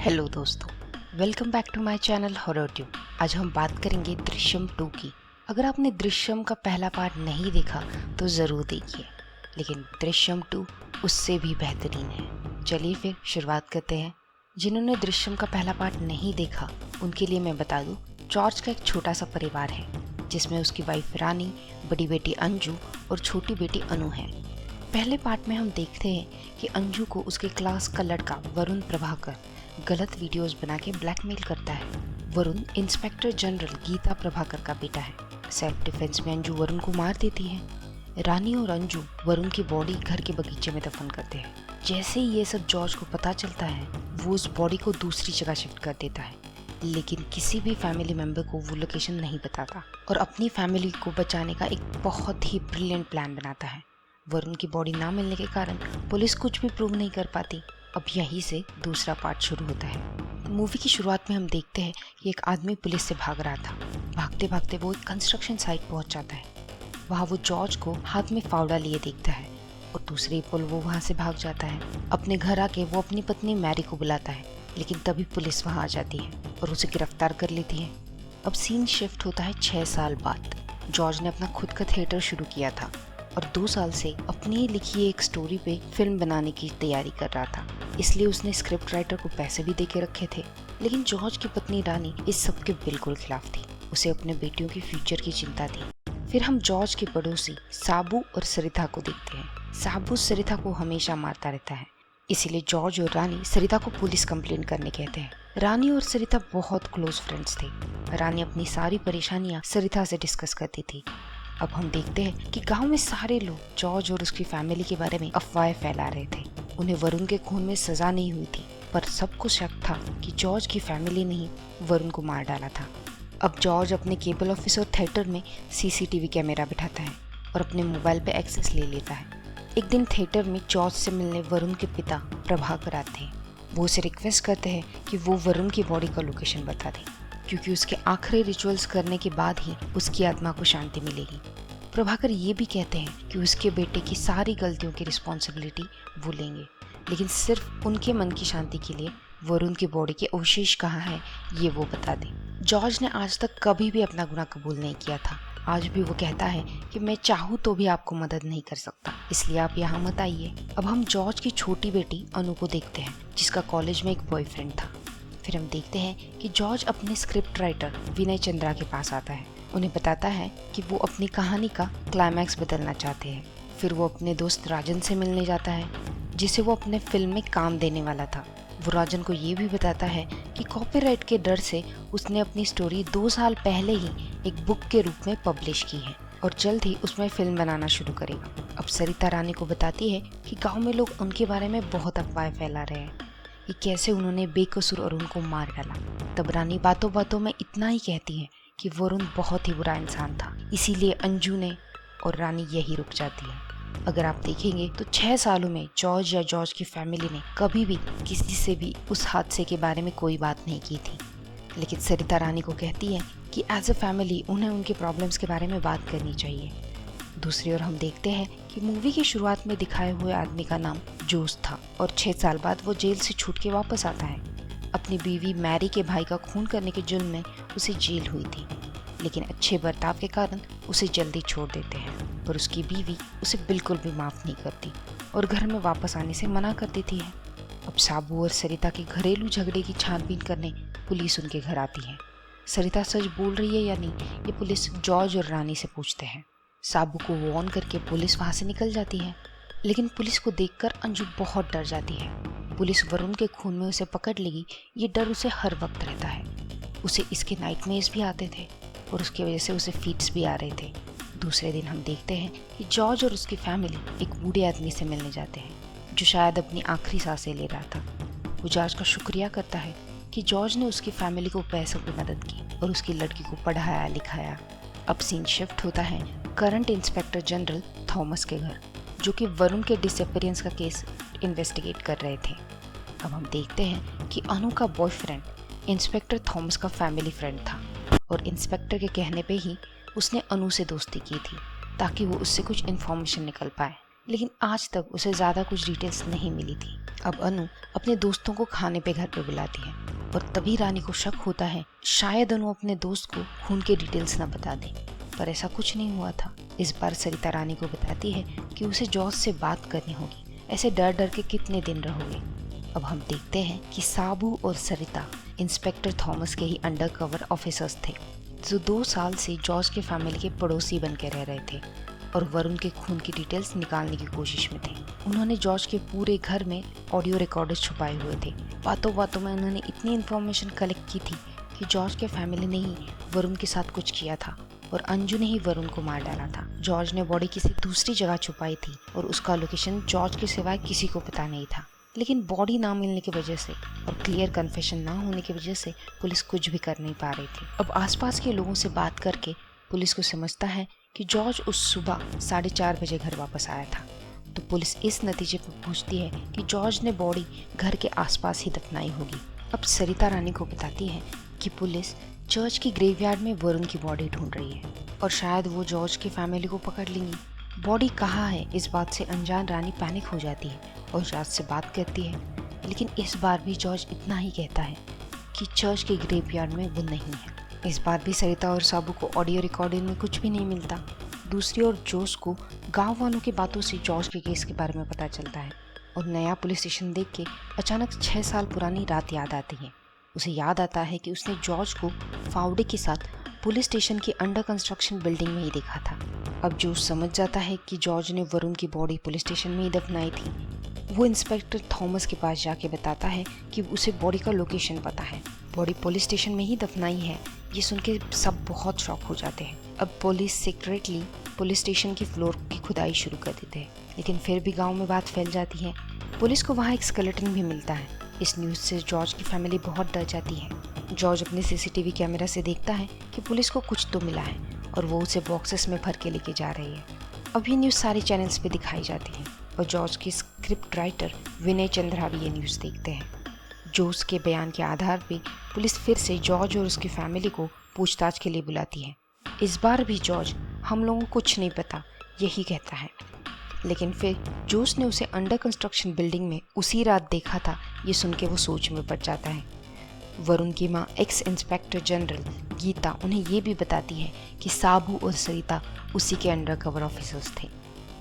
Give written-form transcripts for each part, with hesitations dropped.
Hello दोस्तों, welcome back to my channel Horror Tube. आज हम बात करेंगे दृश्यम 2 की। अगर आपने दृश्यम का पहला पार्ट नहीं देखा तो ज़रूर देखिए, लेकिन दृश्यम 2 उससे भी बेहतरीन है। चलिए फिर शुरुआत करते हैं। जिन्होंने दृश्यम का पहला पार्ट नहीं देखा उनके लिए मैं बता दूं, जॉर्ज का एक छोटा सा परिवार है जिसमें उसकी वाइफ रानी, बड़ी बेटी अंजू और छोटी बेटी अनु है। पहले पार्ट में हम देखते हैं कि अंजू को उसके क्लास का लड़का वरुण प्रभाकर गलत वीडियोस बना के ब्लैकमेल करता है। वरुण इंस्पेक्टर जनरल गीता प्रभाकर का बेटा है। सेल्फ डिफेंस में अंजू वरुण को मार देती है। रानी और अंजू वरुण की बॉडी घर के बगीचे में दफन करते हैं। जैसे ही ये सब जॉर्ज को पता चलता है, वो उस बॉडी को दूसरी जगह शिफ्ट कर देता है, लेकिन किसी भी फैमिली मेंबर को वो लोकेशन नहीं बताता और अपनी फैमिली को बचाने का एक बहुत ही ब्रिलियंट प्लान बनाता है। वरुण की बॉडी ना मिलने के कारण पुलिस कुछ भी प्रूव नहीं कर पाती। अब यहीं से दूसरा पार्ट शुरू होता है। मूवी की शुरुआत में हम देखते हैं कि एक आदमी पुलिस से भाग रहा था। भागते भागते वो एक कंस्ट्रक्शन साइट पहुंच जाता है। वहाँ वो जॉर्ज को हाथ में फावड़ा लिए देखता है और दूसरे पल वो वहाँ से भाग जाता है। अपने घर आके वो अपनी पत्नी मैरी को बुलाता है, लेकिन तभी पुलिस वहाँ आ जाती है और उसे गिरफ्तार कर लेती है। अब सीन शिफ्ट होता है 6 साल बाद। जॉर्ज ने अपना खुद का थिएटर शुरू किया था और 2 साल से अपनी लिखी एक स्टोरी पे फिल्म बनाने की तैयारी कर रहा था, इसलिए उसने स्क्रिप्ट राइटर को पैसे भी दे के रखे थे। लेकिन जॉर्ज की पत्नी रानी इस सब के बिल्कुल खिलाफ थी। उसे अपने बेटियों की फ्यूचर की चिंता थी। फिर हम जॉर्ज के पड़ोसी साबू और सरिता को देखते हैं। साबू सरिता को हमेशा मारता रहता है, इसीलिए जॉर्ज और रानी सरिता को पुलिस कंप्लेंट करने कहते हैं। रानी और सरिता बहुत क्लोज फ्रेंड्स थे। रानी अपनी सारी परेशानियां सरिता से डिस्कस करती थी। अब हम देखते हैं कि गांव में सारे लोग जॉर्ज और उसकी फैमिली के बारे में अफवाहें फैला रहे थे। उन्हें वरुण के खून में सजा नहीं हुई थी, पर सबको शक था कि जॉर्ज की फैमिली ने ही वरुण को मार डाला था। अब जॉर्ज अपने केबल ऑफिस और थिएटर में सीसीटीवी कैमरा बिठाता है और अपने मोबाइल पे एक्सेस ले लेता है। एक दिन थिएटर में जॉर्ज से मिलने वरुण के पिता प्रभाकर आते हैं। वो उसे रिक्वेस्ट करते हैं कि वो वरुण की बॉडी का लोकेशन बता दे, क्योंकि उसके आखिरी रिचुअल्स करने के बाद ही उसकी आत्मा को शांति मिलेगी। प्रभाकर ये भी कहते हैं कि उसके बेटे की सारी गलतियों की रिस्पॉन्सिबिलिटी वो लेंगे, लेकिन सिर्फ उनके मन की शांति के लिए वरुण की बॉडी के अवशेष कहाँ है ये वो बता दें। जॉर्ज ने आज तक कभी भी अपना गुनाह कबूल नहीं किया था। आज भी वो कहता है कि मैं चाहूँ तो भी आपको मदद नहीं कर सकता, इसलिए आप यहाँ मत आइए। अब हम जॉर्ज की छोटी बेटी अनु को देखते हैं, जिसका कॉलेज में एक बॉयफ्रेंड था। फिर हम देखते हैं कि जॉर्ज अपने स्क्रिप्ट राइटर विनय चंद्रा के पास आता है। उन्हें बताता है कि वो अपनी कहानी का क्लाइमैक्स बदलना चाहते हैं। फिर वो अपने दोस्त राजन से मिलने जाता है, जिसे वो अपने फिल्म में काम देने वाला था। वो राजन को ये भी बताता है कि कॉपीराइट के डर से उसने अपनी स्टोरी 2 साल पहले ही एक बुक के रूप में पब्लिश की है और जल्द ही उसमें फिल्म बनाना शुरू करेगा। अब सरिता रानी को बताती है कि गाँव में लोग उनके बारे में बहुत अफवाहें फैला रहे हैं कि कैसे उन्होंने बेकसूर और उनको मार डाला। तब रानी बातों बातों में इतना ही कहती है कि वरुण बहुत ही बुरा इंसान था, इसीलिए अंजू ने और रानी यही रुक जाती है। अगर आप देखेंगे तो 6 सालों में जॉर्ज या जॉर्ज की फैमिली ने कभी भी किसी से भी उस हादसे के बारे में कोई बात नहीं की थी। लेकिन सरिता रानी को कहती है कि एज अ फैमिली उन्हें उनके प्रॉब्लम्स के बारे में बात करनी चाहिए। दूसरी ओर हम देखते हैं कि मूवी की शुरुआत में दिखाए हुए आदमी का नाम जोश था और 6 साल बाद वो जेल से छूट के वापस आता है। अपनी बीवी मैरी के भाई का खून करने के जुर्म में उसे जेल हुई थी, लेकिन अच्छे बर्ताव के कारण उसे जल्दी छोड़ देते हैं। पर उसकी बीवी उसे बिल्कुल भी माफ़ नहीं करती और घर में वापस आने से मना कर देती है। अब साबू और सरिता के घरेलू झगड़े की छानबीन करने पुलिस उनके घर आती है। सरिता सच बोल रही है या नहीं, ये पुलिस जॉर्ज और रानी से पूछते हैं। साबू को वॉर्न करके पुलिस वहाँ से निकल जाती है, लेकिन पुलिस को देखकर अंजू बहुत डर जाती है। पुलिस वरुण के खून में उसे पकड़ लेगी, ये डर उसे हर वक्त रहता है। उसे इसके नाइटमेयर्स भी आते थे और उसकी वजह से उसे फीट्स भी आ रहे थे। दूसरे दिन हम देखते हैं कि जॉर्ज और उसकी फैमिली एक बूढ़े आदमी से मिलने जाते हैं, जो शायद अपनी आखिरी सांसें ले रहा था। वो जॉर्ज का शुक्रिया करता है कि जॉर्ज ने उसकी फैमिली को पैसों की मदद की और उसकी लड़की को पढ़ाया लिखाया। अब सीन शिफ्ट होता है करंट इंस्पेक्टर जनरल थॉमस के घर, जो कि वरुण के डिसअपीयरेंस का केस इन्वेस्टिगेट कर रहे थे। अब हम देखते हैं कि अनु का बॉयफ्रेंड इंस्पेक्टर थॉमस का फैमिली फ्रेंड था और इंस्पेक्टर के कहने पे ही उसने अनु से दोस्ती की थी ताकि वो उससे कुछ इन्फॉर्मेशन निकल पाए। लेकिन आज तक उसे ज़्यादा कुछ डिटेल्स नहीं मिली थी। अब अनु अपने दोस्तों को खाने पे घर पे बुलाती है और तभी रानी को शक होता है शायद अनु अपने दोस्त को खून के डिटेल्स ना बता दे, पर ऐसा कुछ नहीं हुआ था। इस बार सरिता रानी को बताती है कि उसे जॉर्ज से बात करनी होगी, ऐसे डर डर के कितने दिन रहोगे। अब हम देखते हैं कि साबू और सरिता इंस्पेक्टर थॉमस के ही अंडरकवर ऑफिसर्स थे, जो 2 साल से जॉर्ज के फैमिली के पड़ोसी बन के रह रहे थे और वरुण के खून की डिटेल्स निकालने की कोशिश में थे। उन्होंने जॉर्ज के पूरे घर में ऑडियो रिकॉर्डर्स छुपाए हुए थे। बातों बातों में उन्होंने इतनी इन्फॉर्मेशन कलेक्ट की थी कि जॉर्ज के फैमिली ने ही वरुण के साथ कुछ किया था और अंजू ने ही वरुण को मार डाला था। जॉर्ज ने बॉडी किसी दूसरी जगह छुपाई थी और उसका लोकेशन जॉर्ज के सिवाय किसी को पता नहीं था। लेकिन बॉडी ना मिलने की वजह से और क्लियर कन्फेशन ना होने की वजह से पुलिस कुछ भी कर नहीं पा रही थी। अब आसपास के लोगों से बात करके पुलिस को समझता है कि जॉर्ज उस सुबह 4:30 बजे घर वापस आया था। तो पुलिस इस नतीजे पर पहुंचती है कि जॉर्ज ने बॉडी घर के आसपास ही दफनाई होगी। अब सरिता रानी को बताती है कि पुलिस चर्च की ग्रेवयार्ड में वरुण की बॉडी ढूंढ रही है और शायद वो जॉर्ज की फैमिली को पकड़ लेंगी। बॉडी कहाँ है इस बात से अनजान रानी पैनिक हो जाती है और जॉर्ज से बात करती है, लेकिन इस बार भी जॉर्ज इतना ही कहता है कि चर्च के ग्रेवयार्ड में वो नहीं है। इस बार भी सरिता और साबू को ऑडियो रिकॉर्डिंग में कुछ भी नहीं मिलता। दूसरी ओर जोश को गांव वालों की बातों से जॉर्ज के केस के बारे में पता चलता है और नया पुलिस स्टेशन देख के अचानक 6 साल पुरानी रात याद आती है। उसे याद आता है कि उसने जॉर्ज को फाउडे के साथ पुलिस स्टेशन की अंडर कंस्ट्रक्शन बिल्डिंग में ही देखा था। अब जोश समझ जाता है कि जॉर्ज ने वरुण की बॉडी पुलिस स्टेशन में ही दफनाई थी। वो इंस्पेक्टर थॉमस के पास जाके बताता है कि उसे बॉडी का लोकेशन पता है, बॉडी पुलिस स्टेशन में ही दफनाई है। ये सुन के सब बहुत शॉक हो जाते हैं। अब पुलिस सीक्रेटली पुलिस स्टेशन की फ्लोर की खुदाई शुरू कर देते हैं, लेकिन फिर भी गांव में बात फैल जाती है। पुलिस को वहाँ एक स्केलेटन भी मिलता है। इस न्यूज़ से जॉर्ज की फैमिली बहुत डर जाती है। जॉर्ज अपने सीसीटीवी कैमरा से देखता है कि पुलिस को कुछ तो मिला है और वो उसे बॉक्सेस में भर के लेके जा रही है। अब ये न्यूज़ सारे चैनल्स पे दिखाई जाती है और जॉर्ज के स्क्रिप्ट राइटर विनय चंद्रा भी ये न्यूज़ देखते हैं। जोश के बयान के आधार पे पुलिस फिर से जॉर्ज और उसकी फैमिली को पूछताछ के लिए बुलाती है। इस बार भी जॉर्ज हम लोगों को कुछ नहीं पता यही कहता है, लेकिन फिर जोश ने उसे अंडर कंस्ट्रक्शन बिल्डिंग में उसी रात देखा था, ये सुन के वो सोच में पड़ जाता है। वरुण की माँ एक्स इंस्पेक्टर जनरल गीता उन्हें ये भी बताती है कि साबू और सरिता उसी के अंडरकवर ऑफिसर्स थे।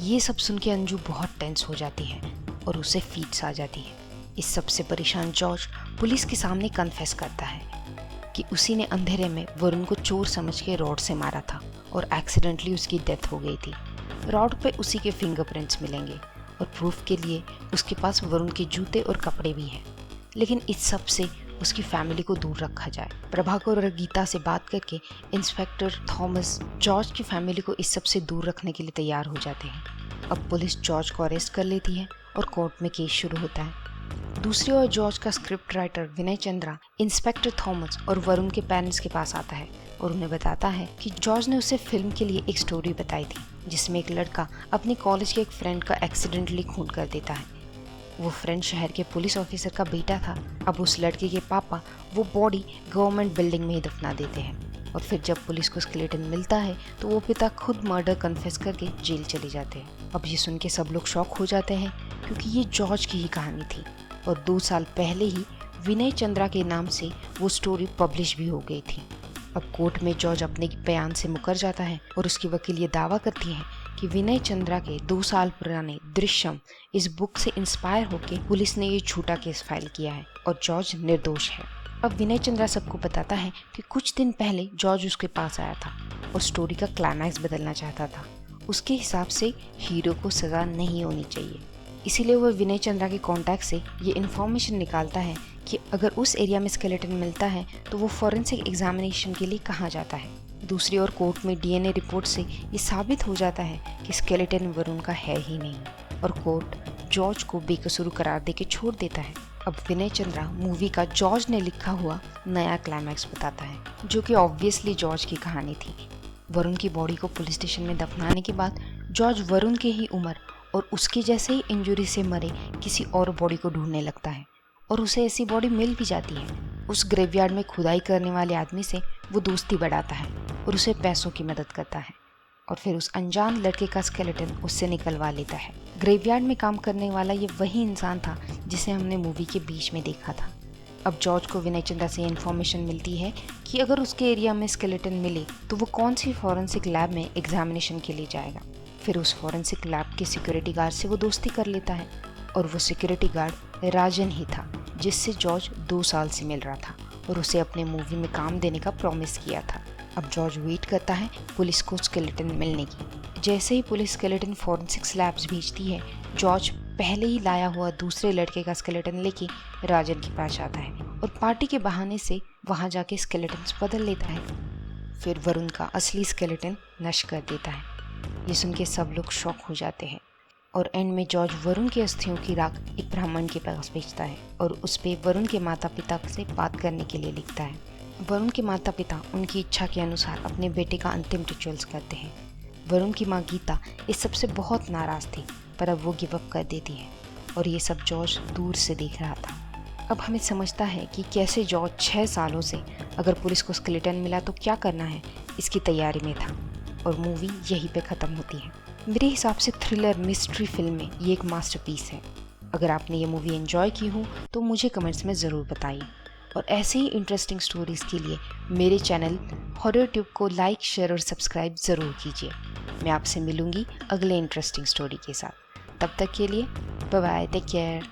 ये सब सुन के अंजू बहुत टेंस हो जाती है और उसे फीट्स आ जाती है। इस सबसे परेशान जॉर्ज पुलिस के सामने कन्फेस करता है कि उसी ने अंधेरे में वरुण को चोर समझ के रॉड से मारा था और एक्सीडेंटली उसकी डेथ हो गई थी। रॉड पे उसी के फिंगरप्रिंट्स मिलेंगे और प्रूफ के लिए उसके पास वरुण के जूते और कपड़े भी हैं। लेकिन इस सब से उसकी फैमिली को दूर रखा जाए। प्रभाकर और गीता से बात करके इंस्पेक्टर थॉमस जॉर्ज की फैमिली को इस सब से दूर रखने के लिए तैयार हो जाते हैं। अब पुलिस जॉर्ज को अरेस्ट कर लेती है और कोर्ट में केस शुरू होता है। दूसरी ओर जॉर्ज का स्क्रिप्ट राइटर विनय चंद्रा इंस्पेक्टर थॉमस और वरुण के पेरेंट्स के पास आता है और उन्हें बताता है कि जॉर्ज ने उसे फिल्म के लिए एक स्टोरी बताई थी, जिसमें एक लड़का अपने कॉलेज के एक फ्रेंड का एक्सीडेंटली खून कर देता है। वो फ्रेंड शहर के पुलिस ऑफिसर का बेटा था। अब उस लड़के के पापा वो बॉडी गवर्नमेंट बिल्डिंग में ही दफना देते हैं और फिर जब पुलिस को स्केलेटन मिलता है तो वो पिता खुद मर्डर कन्फेस करके जेल चले जाते हैं। अब ये सुन के सब लोग शॉक हो जाते हैं क्योंकि ये जॉर्ज की ही कहानी थी और 2 साल पहले ही विनय चंद्रा के नाम से वो स्टोरी पब्लिश भी हो गई थी। अब कोर्ट में जॉर्ज अपने बयान से मुकर जाता है और उसकी वकील ये दावा करती है कि विनय चंद्रा के 2 साल पुराने दृश्यम इस बुक से इंस्पायर होकर पुलिस ने ये झूठा केस फाइल किया है और जॉर्ज निर्दोष है। अब विनय चंद्रा सबको बताता है कि कुछ दिन पहले जॉर्ज उसके पास आया था और स्टोरी का क्लाइमैक्स बदलना चाहता था। उसके हिसाब से हीरो को सजा नहीं होनी चाहिए, इसीलिए वह विनय चंद्रा के कॉन्टैक्ट से ये इन्फॉर्मेशन निकालता है कि अगर उस एरिया में स्केलेटन मिलता है तो वो फॉरेंसिक एग्जामिनेशन के लिए कहाँ जाता है। दूसरी ओर कोर्ट में डीएनए रिपोर्ट से ये साबित हो जाता है कि स्केलेटन वरुण का है ही नहीं और कोर्ट जॉर्ज को बेकसूर करार देके छोड़ देता है। अब विनय चंद्रा मूवी का जॉर्ज ने लिखा हुआ नया क्लाइमैक्स बताता है, जो कि ऑब्वियसली जॉर्ज की कहानी थी। वरुण की बॉडी को पुलिस स्टेशन में दफनाने के बाद जॉर्ज वरुण की ही उम्र और उसके जैसे ही इंजरी से मरे किसी और बॉडी को ढूंढने लगता है और उसे ऐसी बॉडी मिल भी जाती है। उस ग्रेवयार्ड में खुदाई करने वाले आदमी से वो दोस्ती बढ़ाता है और उसे पैसों की मदद करता है। और फिर उस अनजान लड़के का स्केलेटन उससे निकलवा लेता है। ग्रेवयार्ड में काम करने वाला ये वही इंसान था जिसे हमने मूवी के बीच में देखा था। अब जॉर्ज को विनय चंदा से इन्फॉर्मेशन मिलती है कि अगर उसके एरिया में स्केलेटन मिले तो वो कौन सी फॉरेंसिक लैब में एग्जामिनेशन के लिए जाएगा। फिर उस फॉरेंसिक लैब के सिक्योरिटी गार्ड से वो दोस्ती कर लेता है और वो सिक्योरिटी गार्ड राजन ही था जिससे जॉर्ज 2 साल से मिल रहा था और उसे अपने मूवी में काम देने का प्रॉमिस किया था। अब जॉर्ज वेट करता है पुलिस को स्केलेटन मिलने की। जैसे ही पुलिस स्केलेटन फॉरेंसिक्स लैब्स भेजती है, जॉर्ज पहले ही लाया हुआ दूसरे लड़के का स्केलेटन लेके राजन के पास आता है और पार्टी के बहाने से वहां जाके स्केलेटन्स बदल लेता है। फिर वरुण का असली स्केलेटन नष्ट कर देता है। ये सुन के सब लोग शॉक हो जाते हैं और एंड में जॉर्ज वरुण के अस्थियों की राख एक ब्राह्मण के पास भेजता है और उस पे वरुण के माता पिता से बात करने के लिए लिखता है। वरुण के माता पिता उनकी इच्छा के अनुसार अपने बेटे का अंतिम रिचुअल्स करते हैं। वरुण की माँ गीता इस सब से बहुत नाराज थी, पर अब वो गिव अप कर देती है और ये सब जॉर्ज दूर से देख रहा था। अब हमें समझता है कि कैसे जॉर्ज 6 सालों से अगर पुलिस को स्केलेटन मिला तो क्या करना है इसकी तैयारी में था और मूवी यहीं पे ख़त्म होती है। मेरे हिसाब से थ्रिलर मिस्ट्री फिल्म में ये एक मास्टरपीस है। अगर आपने ये मूवी एंजॉय की हो तो मुझे कमेंट्स में ज़रूर बताइए और ऐसे ही इंटरेस्टिंग स्टोरीज़ के लिए मेरे चैनल हॉरर ट्यूब को लाइक, शेयर और सब्सक्राइब ज़रूर कीजिए। मैं आपसे मिलूँगी अगले इंटरेस्टिंग स्टोरी के साथ। तब तक के लिए बाय बाय, टेक केयर।